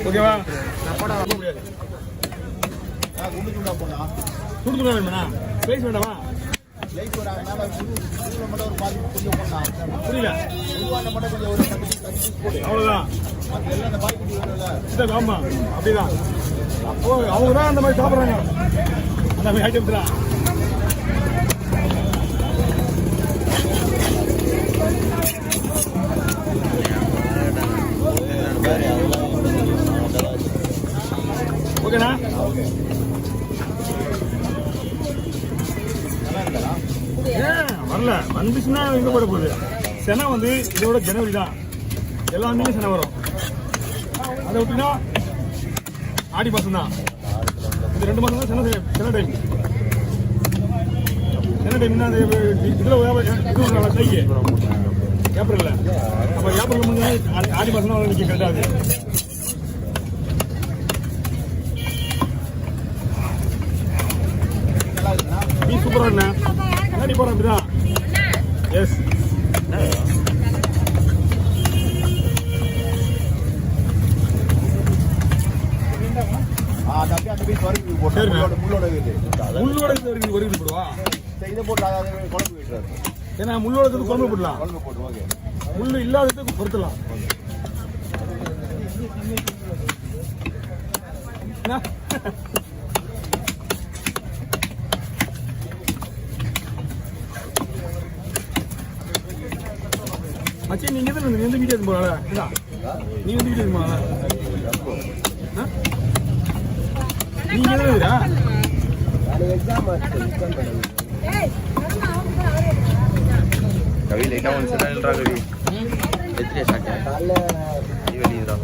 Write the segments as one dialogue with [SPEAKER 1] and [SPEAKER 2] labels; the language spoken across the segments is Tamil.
[SPEAKER 1] ஓகேவா? முடியாது. துண்டு வேணுமா? பிரைஸ் வேண்டாமா? புரியல. அவ்வளவுதான். ஆமா அப்படிதான். அவங்க தான் அந்த மாதிரி சாப்பிட்றாங்க. அந்த மாதிரி ஐட்டம்ஸ் தான். ஓகேண்ணா? வரல. வந்துச்சுன்னா எங்க போட போகுது? செனை வந்து இதோட ஜனவரி தான். எல்லாமே செனை வரும். அதை விட்டுனா ஆடி மாசம் தான். இந்த 2 மாசம் தான் செனை டைம். செனை டைம்னா இதுல தைக்கு ஏப்ரல்ல. அப்ப ஏப்ரல் முடிஞ்சா ஆடி மாசம் தான் நிக்க கரெக்டாது. நீ சூப்பரா என்ன முன்னாடி போற அப்படிதான். எஸ் ஏன்னா முள்ளோட குழம்பு போடலாம். முள்ளு இல்லாததுக்கு பொறுத்தலாம். மச்சி நீங்க எந்த வீடியோ போகல? நீ வந்து வீடியோ போகல? நீங்க எதுடா
[SPEAKER 2] कभी लेटा उनसे ना लड़ रहा कभी इतने साके ये वाली इधर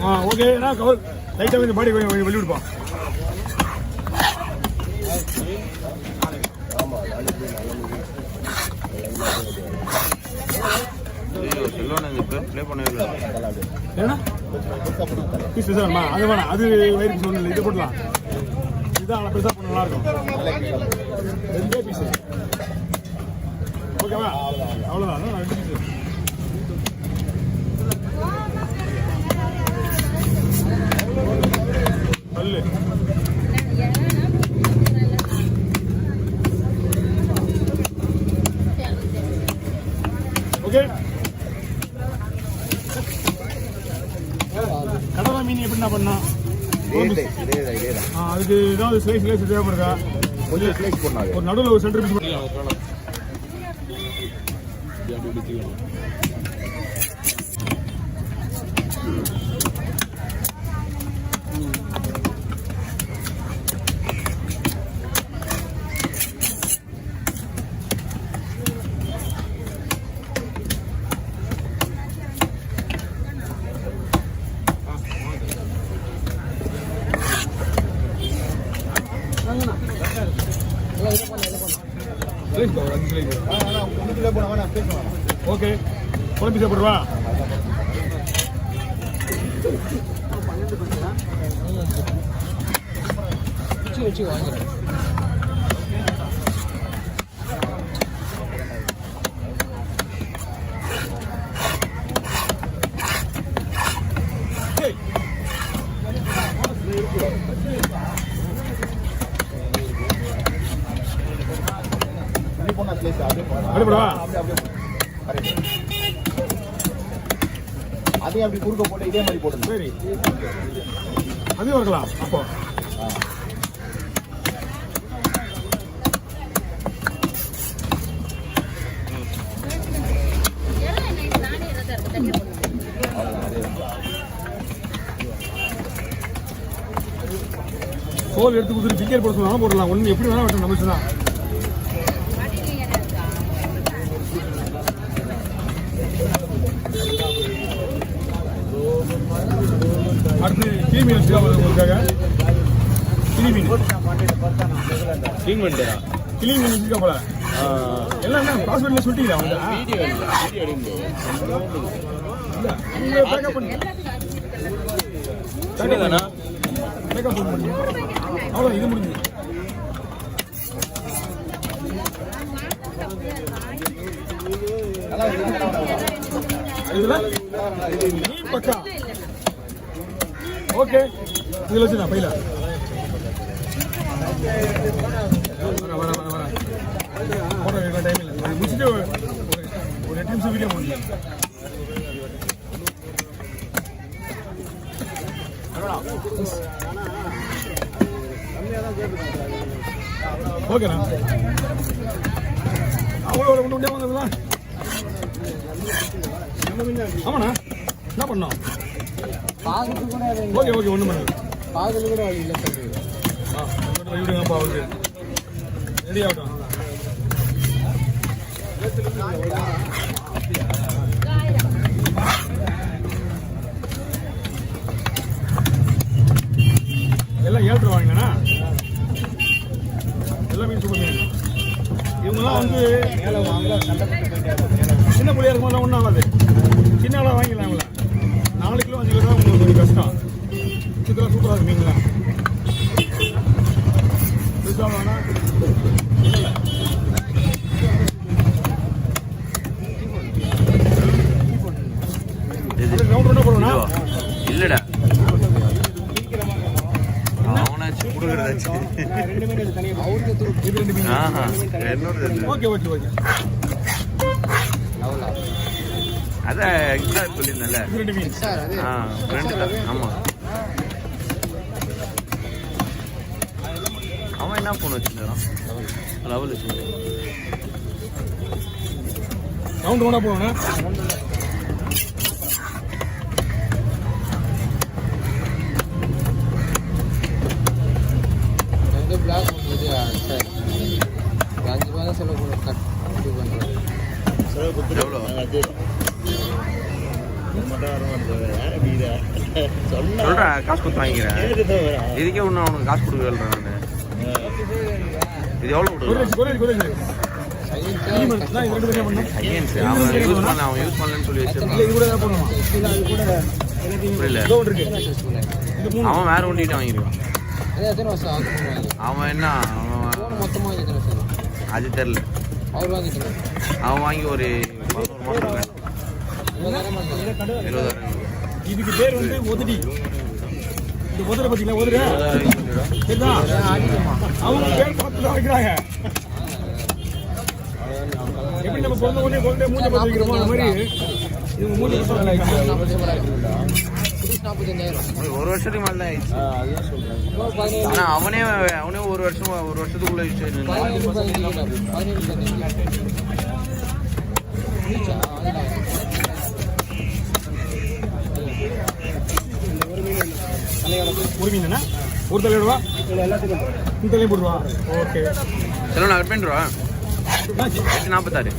[SPEAKER 1] हां ओके ना कवर லைட்டா வந்து பாடி வெளிய விடுப்பா. ஆமா
[SPEAKER 2] ஐயோ செல்லோன இந்த ப்ளே பண்ணவே இல்ல.
[SPEAKER 1] ஏனா பீஸ் பேசணுமா? அது வேணாம். அது வயிறுக்கு சொன்னல இது போடலாம். இதான் பெருசா பண்ண நல்லா இருக்கும். 2 பீஸ். ஓகேவா? அவ்வளவுதான். 2 பீஸ். பல்லு. ஓகே. கடலை மீன் எப்படி பண்ணா? அதுக்கு ஏதாவது ஸ்லைஸ் தேவைப்படுதா?
[SPEAKER 2] கொஞ்சம் ஸ்லைஸ் பண்ணாங்க.
[SPEAKER 1] ஒரு நடுவில் ஒரு சென்டர் பீஸ் பண்ணிக்கலாம். ஓகே குழம்பு சாப்பிடுவா. வச்சு வாங்கிடுறேன்.
[SPEAKER 2] அதையும் அப்படி குறுக்க போட்டு இதே மாதிரி போடுங்க.
[SPEAKER 1] சரி அதையும் இருக்கலாம். அப்போ தோல் எடுத்து கொடுத்துட்டு சிக்கன் போட சொன்னாலும் போடலாம். ஒன்று எப்படி வேணா வெட்டணும். நம்ம தான் அடுத்து கிளி மீன் உங்களுக்காக. கிளி மீன் கிளி மீன் இருக்கா போல. எல்லாம் என்ன பாஸ்வேர்ட்ல சொல்லிட்டீங்களா? அவங்க பேக்கப் பண்ணி அவ்வளோ இது முடிஞ்சு. இதுல மீன் பக்கா. ஓகே, இதுல வச்சு நான் பையில வர டைம் இல்லை. முடிச்சுட்டு ஒரு 8 நிமிஷம் வீடியோ முடிஞ்சு. ஓகேண்ணா, அவ்வளோ ஒன்று உண்டே வந்ததுங்களா? ஆமாண்ணா, என்ன பண்ணோம்? ஓகே ஓகே, ஒன்றும் பண்ணு. விடுங்கப்பா, அவருக்கு ரெடி ஆகட்டும். எல்லாம் 7 ரூபா வாங்கினா எல்லாம் மீன் சூப்பர் மீன். இவங்கெல்லாம் வந்து சின்ன புள்ளியா இருக்கும்போது ஒன்றும் ஆகாது. சின்ன அளவு வாங்கிக்கலாம். இவங்கள 4 கிலோ 5 கிலோ உங்களுக்கு கொஞ்சம் கஷ்டம். இதெல்லாம் சூப்பராக இருக்கு மீன்லாம். வேணா
[SPEAKER 2] இல்லடா, அவனாச்சு கொடுக்குறதாச்சு.
[SPEAKER 1] ஓகே ஓகே ஓகே,
[SPEAKER 2] அதான் சொல்லியிருந்தேன்ல. ஆமா, அவன் என்ன போன் வச்சிருந்தான்? லெவல் வச்சு
[SPEAKER 1] ரவுண்ட் ரவுண்டா போவானா?
[SPEAKER 2] சொல்றா, காசு கொடுத்து வாங்கிக்கிறேன். இதுக்கே ஒன்றும் அவனுக்கு காசு கொடுக்க நான். இது எவ்வளோ கொடுக்குறான்? அவன் யூஸ் பண்ணலன்னு சொல்லி வச்சிருக்கான். புரியல, அவன் வேற ஒன்றிட்டு வாங்கிருக்கான். அவன் என்ன, அது தெரியல. அவன் வாங்கி ஒரு 11 மாதம் 70,000.
[SPEAKER 1] இதுக்கு பேர் வந்து ஒதுடி. இந்த ஒதுரை பார்த்தீங்களா? ஒதுரை அவங்க பேர் பார்த்து தான் வைக்கிறாங்க. எப்படி நம்ம பிறந்த உடனே குழந்தை மூஞ்ச பார்த்து வைக்கிறோமோ அந்த மாதிரி இவங்க மூஞ்ச
[SPEAKER 2] ஒரு வருஷத்துக்கு மேலே தான் ஆயிடுச்சு. ஆனா அவனே ஒரு வருஷத்துக்குள்ள
[SPEAKER 1] ஒரு மீன் ஒரு தலை ரூபா, இந்த தலையும் போடுவா. ஓகே,
[SPEAKER 2] சரி, நான் கட் பண்ணிடுவா. 46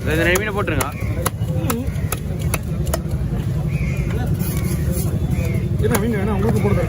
[SPEAKER 2] 2 மீனை போட்டுருங்க.
[SPEAKER 1] என்ன மீன் வேணா உங்களுக்கு போடுறேன்.